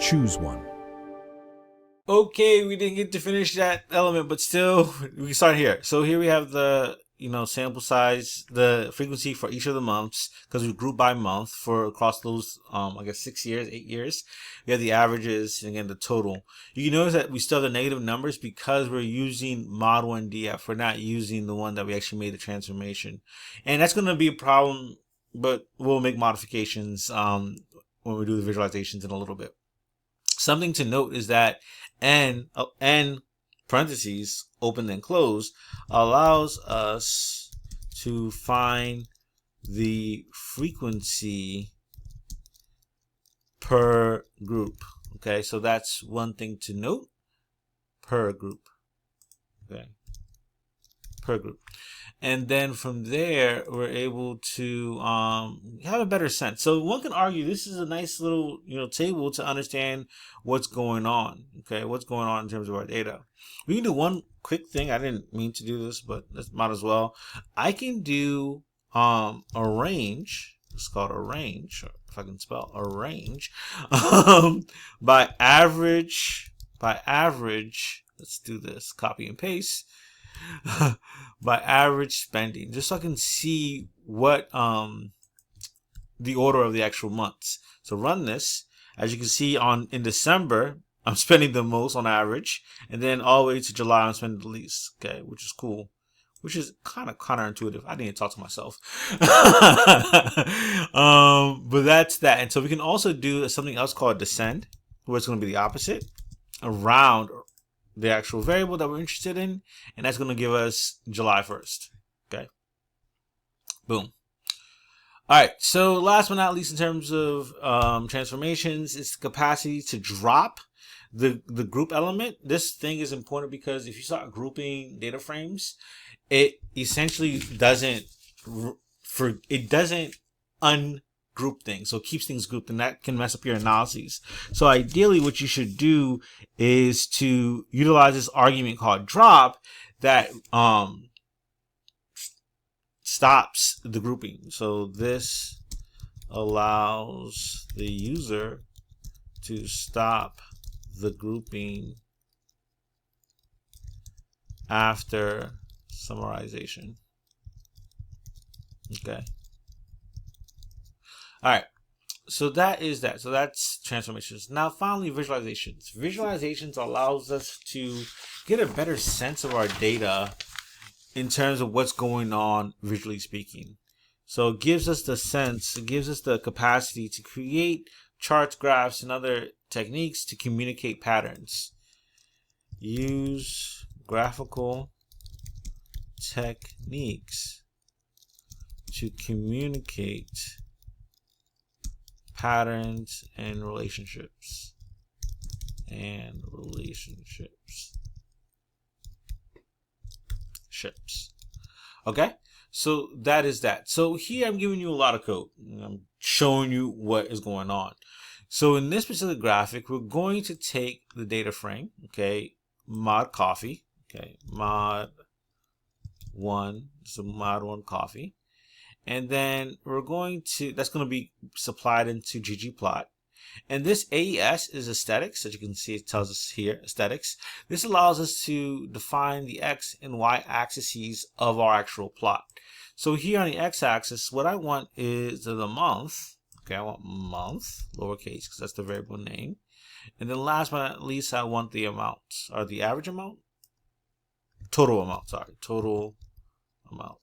Choose one. Okay, we didn't get to finish that element, but still, we can start here. So here we have the, sample size, the frequency for each of the months, because we group by month for across those, 6 years, 8 years. We have the averages, and again, the total. You can notice that we still have the negative numbers because we're using Model and DF. We're not using the one that we actually made the transformation. And that's going to be a problem, but we'll make modifications when we do the visualizations in a little bit. Something to note is that n parentheses open and close allows us to find the frequency per group. Okay, so that's one thing to note. Per group. Okay, per group. And then from there, we're able to have a better sense. So one can argue this is a nice little table to understand what's going on. Okay, what's going on in terms of our data. We can do one quick thing. I didn't mean to do this, but let's might as well. I can do a range. It's called a range, if I can spell a range, by average. Let's do this. Copy and paste. By average spending, just so I can see what the order of the actual months. So run this. As you can see, in December I'm spending the most on average, and then all the way to July I'm spending the least. Okay, which is cool, which is kind of counterintuitive. I need to talk to myself. But that's that. And so we can also do something else called descend, where it's going to be the opposite, around the actual variable that we're interested in, and that's going to give us July 1st. Okay, boom. All right, so last but not least, in terms of transformations, it's the capacity to drop the group element. This thing is important because if you start grouping data frames, it essentially doesn't ungroup things, so it keeps things grouped, and that can mess up your analyses. So ideally what you should do is to utilize this argument called drop that stops the grouping. So this allows the user to stop the grouping after summarization. Okay. All right, so that is that. So that's transformations. Now, finally, visualizations. Visualizations allows us to get a better sense of our data in terms of what's going on, visually speaking. So it gives us the sense, it gives us the capacity to create charts, graphs, and other techniques to communicate patterns. Use graphical techniques to communicate patterns and relationships. Okay, so that is that. So here I'm giving you a lot of code. I'm showing you what is going on. So in this particular graphic, we're going to take the data frame, okay, mod coffee, okay, mod 1, so mod 1 coffee. And then we're going to, that's going to be supplied into ggplot. And this AES is aesthetics. As you can see, it tells us here, aesthetics. This allows us to define the X and Y axes of our actual plot. So here on the X axis, what I want is the month. Okay, I want month, lowercase, because that's the variable name. And then last but not least, I want the amount, or the average amount? Total amount, sorry, total amount.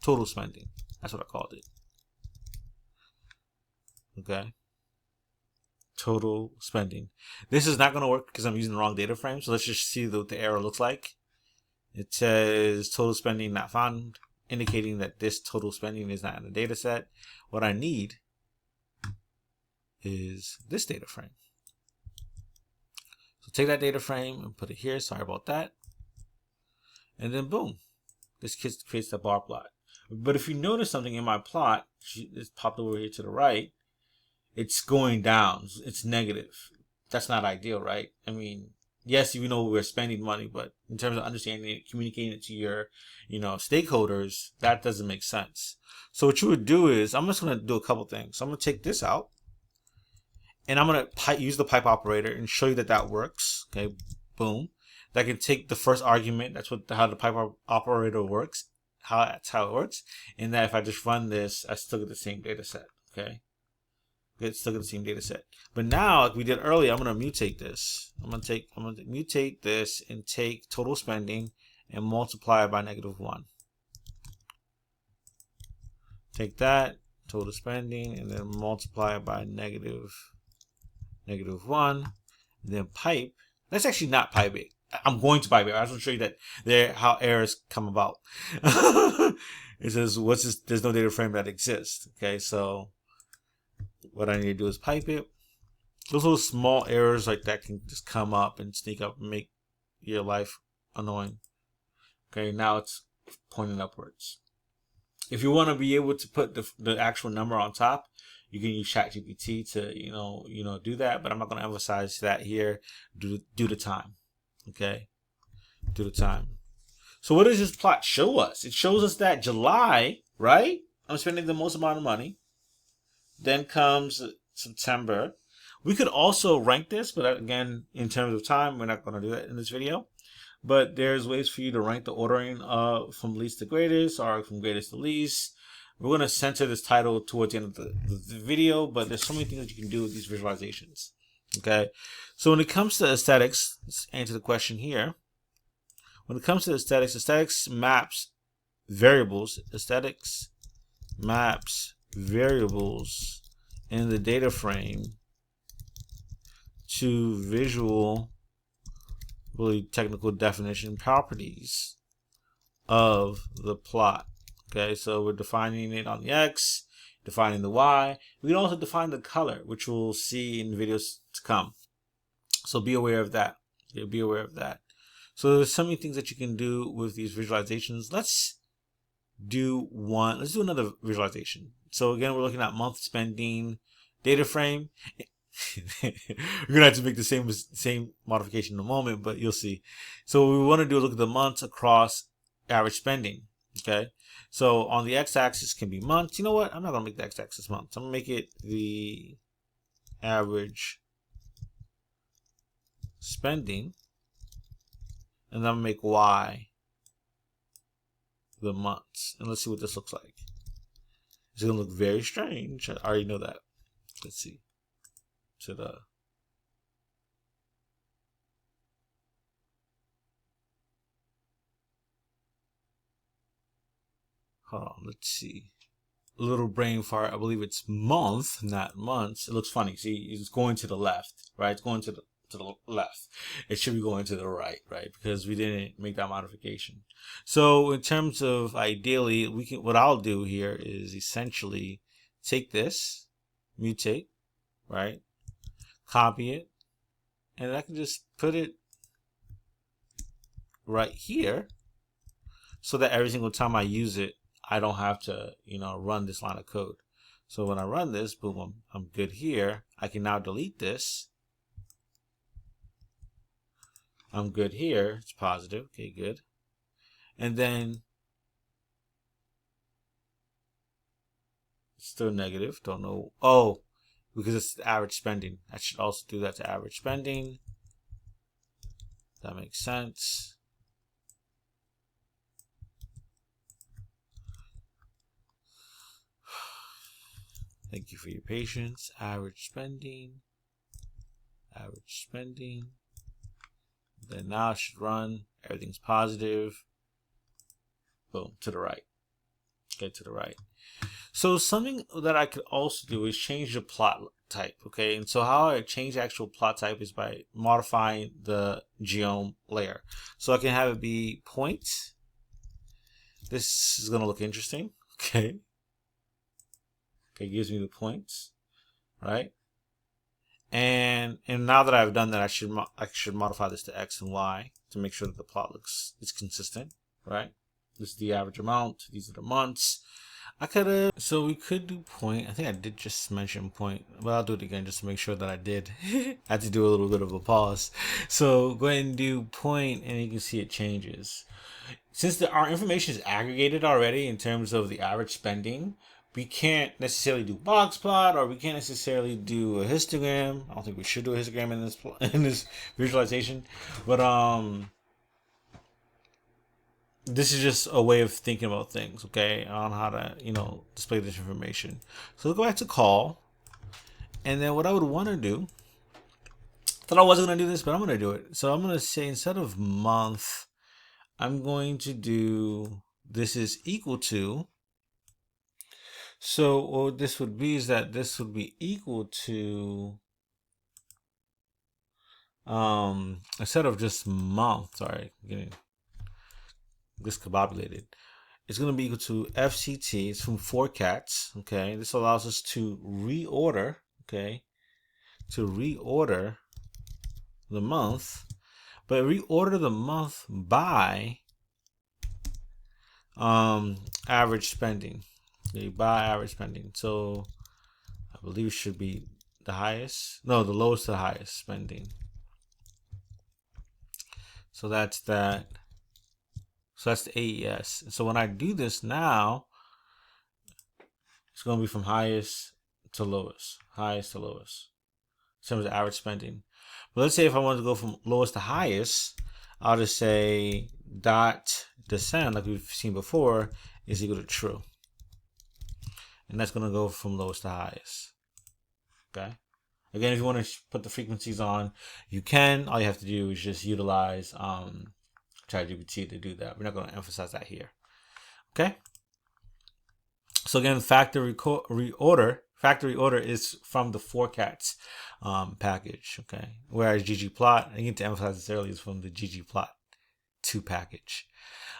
Total spending. That's what I called it. Okay. Total spending. This is not going to work because I'm using the wrong data frame. So let's just see what the error looks like. It says total spending not found, indicating that this total spending is not in the data set. What I need is this data frame. So take that data frame and put it here. Sorry about that. And then boom, this creates the bar plot. But if you notice something in my plot, it's popped over here to the right, it's going down. It's negative. That's not ideal, right? I mean, yes, you know we're spending money, but in terms of understanding it, communicating it to your, stakeholders, that doesn't make sense. So what you would do is, I'm just going to do a couple things. So I'm going to take this out, and I'm going to use the pipe operator and show you that that works. Okay, boom. That can take the first argument. That's how the pipe operator works. That's how it works. And that if I just run this, I still get the same data set. Okay, still get the same data set. But now, like we did earlier, I'm going to mutate this. I'm going to mutate this and take total spending and multiply it by -1. Take that total spending and then multiply it by -1. And then pipe. That's actually not pipe it. I'm going to pipe it. I just want to show you that how errors come about. It says there's no data frame that exists. Okay, so what I need to do is pipe it. Those little small errors like that can just come up and sneak up and make your life annoying. Okay, now it's pointing upwards. If you want to be able to put the actual number on top, you can use ChatGPT to do that, but I'm not going to emphasize that here due to time. Okay, due to time. So what does this plot show us? It shows us that July, right? I'm spending the most amount of money. Then comes September. We could also rank this, but again, in terms of time, we're not going to do that in this video. But there's ways for you to rank the ordering from least to greatest or from greatest to least. We're going to censor this title towards the end of the video, but there's so many things that you can do with these visualizations. Okay, so when it comes to aesthetics, let's answer the question here. When it comes to aesthetics maps variables. Aesthetics maps variables in the data frame to visual, really technical definition properties of the plot. Okay, so we're defining it on the X, defining the Y. We can also define the color, which we'll see in videos to come. So be aware of that. Yeah, be aware of that. So there's so many things that you can do with these visualizations. Let's do another visualization. So again, we're looking at month spending data frame. We're gonna have to make the same modification in a moment, but you'll see. So what we want to do is look at the months across average spending. Okay, so on the x-axis can be months. You know what? I'm not gonna make the x-axis months. I'm gonna make it the average spending, and then I'm gonna make y the months. And let's see what this looks like. It's gonna look very strange. I already know that. Let's see. Hold on, let's see. A little brain fart. I believe it's month, not months. It looks funny. See, it's going to the left, right? It's going to the left. It should be going to the right, right? Because we didn't make that modification. So in terms of ideally, what I'll do here is essentially take this, mutate, right? Copy it, and I can just put it right here so that every single time I use it, I don't have to, run this line of code. So when I run this, boom, I'm good here. I can now delete this. I'm good here. It's positive. Okay, good. And then it's still negative. Don't know. Oh, because it's the average spending. I should also do that to average spending. That makes sense. Thank you for your patience. Average spending. Average spending. Then now it should run. Everything's positive. Boom, to the right. Okay, to the right. So something that I could also do is change the plot type. Okay, and so how I change the actual plot type is by modifying the geom layer. So I can have it be points. This is gonna look interesting. Okay. Okay, it gives me the points, right? And now that I've done that, I should modify this to X and Y to make sure that the plot is consistent, right? This is the average amount. These are the months. So we could do point. I think I did just mention point, but I'll do it again just to make sure that I did. I had to do a little bit of a pause. So go ahead and do point, and you can see it changes. Since our information is aggregated already in terms of the average spending, we can't necessarily do box plot, or we can't necessarily do a histogram. I don't think we should do a histogram in this visualization, but this is just a way of thinking about things, okay, on how to, display this information. So we'll go back to call, and then what I would want to do, I thought I wasn't going to do this, but I'm going to do it. So I'm going to say, instead of month, I'm going to do, this is equal to, so what this would be is that this would be equal to, instead of just month, sorry, getting discombobulated, it's going to be equal to FCT. It's from 4cats. Okay, this allows us to reorder. Okay, to reorder the month, but reorder the month by average spending. Okay, by average spending. So I believe it should be the highest. No, the lowest to the highest spending. So that's that. So that's the AES. So when I do this now, it's going to be from highest to lowest. Highest to lowest. In terms of average spending. But let's say if I want to go from lowest to highest, I'll just say dot descend, like we've seen before, is equal to true. And that's going to go from lowest to highest. Okay. Again, if you want to put the frequencies on, you can. All you have to do is just utilize ChatGPT to do that. We're not going to emphasize that here. Okay. So again, factory reorder is from the 4cats package. Okay. Whereas ggplot, I need to emphasize this earlier, is from the ggplot2 package.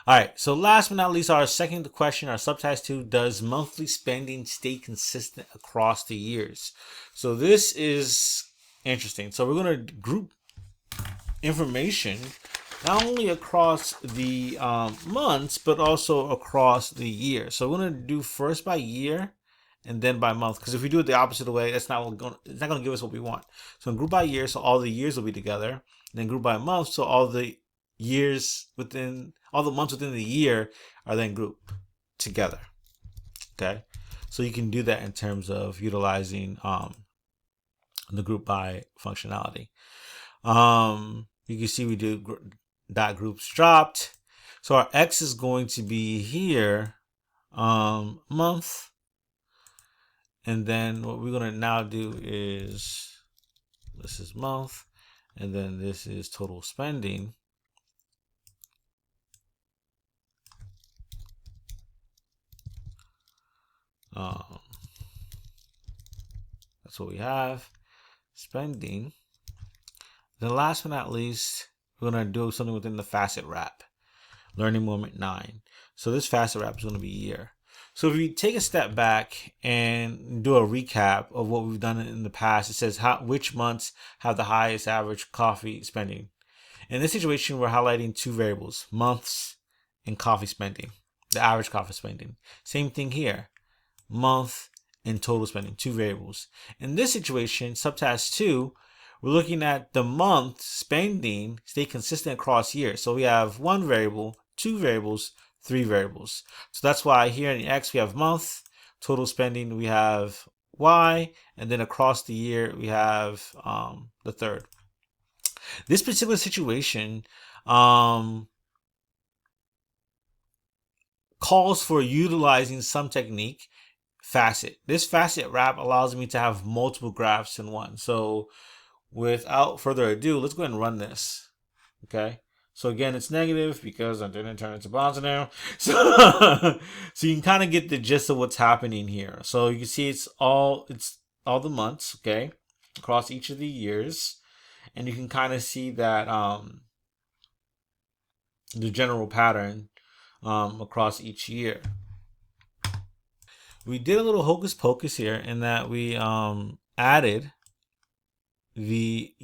All right. So last but not least, our second question, our subtask 2, does monthly spending stay consistent across the years? So this is interesting. So we're going to group information not only across the months, but also across the year. So we're going to do first by year and then by month, because if we do it the opposite way, it's not going to give us what we want. So group by year, so all the years will be together. And then group by month, so all the months within the year are then grouped together. Okay, so you can do that in terms of utilizing the group by functionality. You can see we do dot groups dropped. So our X is going to be here, month. And then what we're going to now do is, this is month, and then this is total spending. That's what we have, spending. Then last but not least, we're going to do something within the facet wrap, learning moment 9. So this facet wrap is going to be year. So if we take a step back and do a recap of what we've done in the past, it says which months have the highest average coffee spending. In this situation, we're highlighting 2 variables, months and coffee spending, the average coffee spending. Same thing here, month and total spending, 2 variables. In this situation, subtask 2, we're looking at the month spending stay consistent across years. So we have 1 variable, 2 variables, 3 variables. So that's why here in the X we have month, total spending we have Y, and then across the year we have the third. This particular situation calls for utilizing some technique, facet. This facet wrap allows me to have multiple graphs in one. So without further ado, let's go ahead and run this. Okay. So again, it's negative because I didn't turn it to positive now. So you can kind of get the gist of what's happening here. So you can see it's all the months, okay, across each of the years, and you can kind of see that the general pattern across each year. We did a little hocus pocus here in that we added the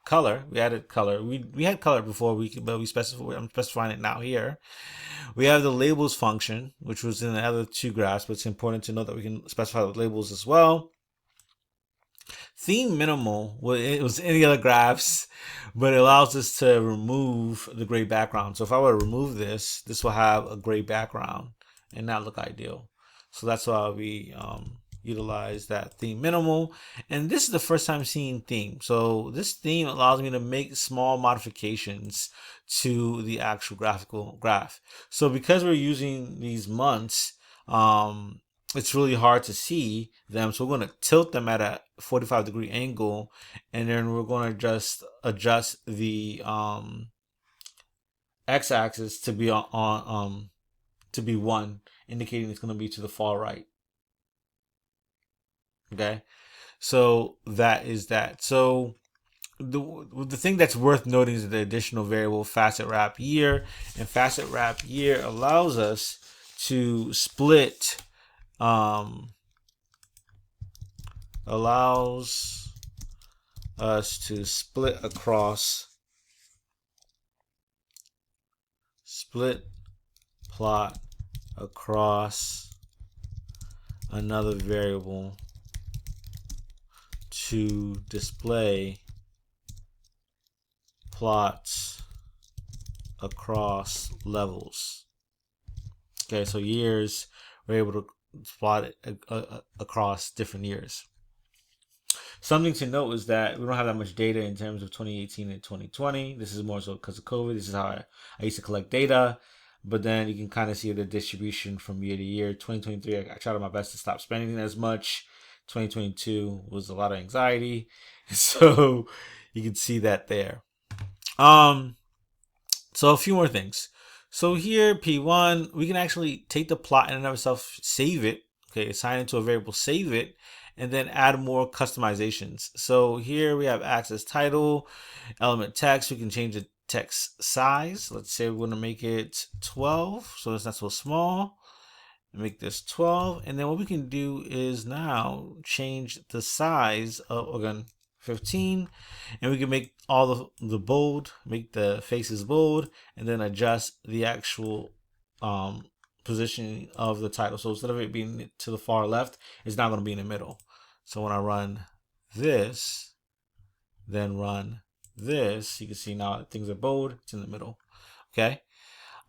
color. We added color. We had color before, but we specified. I'm specifying it now here. We have the labels function, which was in the other 2 graphs, but it's important to know that we can specify the labels as well. Theme minimal, well, it was any other graphs, but it allows us to remove the gray background. So if I were to remove this, this will have a gray background and not look ideal. So that's why we utilize that theme minimal. And this is the first time seeing theme. So this theme allows me to make small modifications to the actual graphical graph. So because we're using these months, it's really hard to see them. So we're going to tilt them at a 45-degree angle, and then we're going to just adjust the x-axis to be on to be 1, indicating it's going to be to the far right. Okay, so that is that. So the thing that's worth noting is the additional variable facet wrap year, and facet wrap year allows us to split allows us to split plot across another variable to display plots across levels. Okay, so years, we're able to plot it across different years. Something to note is that we don't have that much data in terms of 2018 and 2020. This is more so because of COVID. This is how I used to collect data. But then you can kind of see the distribution from year to year. 2023, I tried my best to stop spending as much. 2022 was a lot of anxiety. So you can see that there. So a few more things. So here, P1, we can actually take the plot in and of itself, save it. Okay, assign it to a variable, save it, and then add more customizations. So here we have access title, element text. We can change the text size. Let's say we're going to make it 12, so it's not so small. Make this 12, and then what we can do is now change the size of, again, 15, and we can make all the bold, make the faces bold, and then adjust the actual positioning of the title. So instead of it being to the far left, it's now going to be in the middle. So when I run this, then run this, you can see now things are bold, it's in the middle. Okay.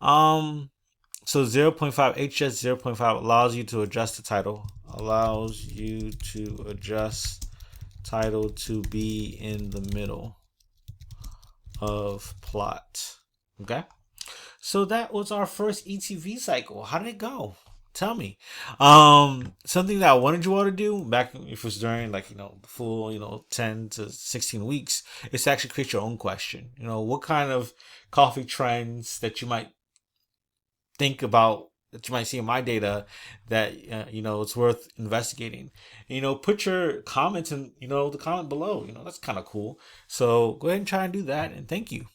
So 0.5 HS 0.5 allows you to adjust the title, allows you to adjust title to be in the middle of plot. Okay, so that was our first ETV cycle. How did it go? Tell me. Something that I wanted you all to do back if it was during the full 10 to 16 weeks is to actually create your own question. What kind of coffee trends that you might think about, that you might see in my data, that it's worth investigating. Put your comments in the comment below. That's kind of cool. So go ahead and try and do that, and thank you.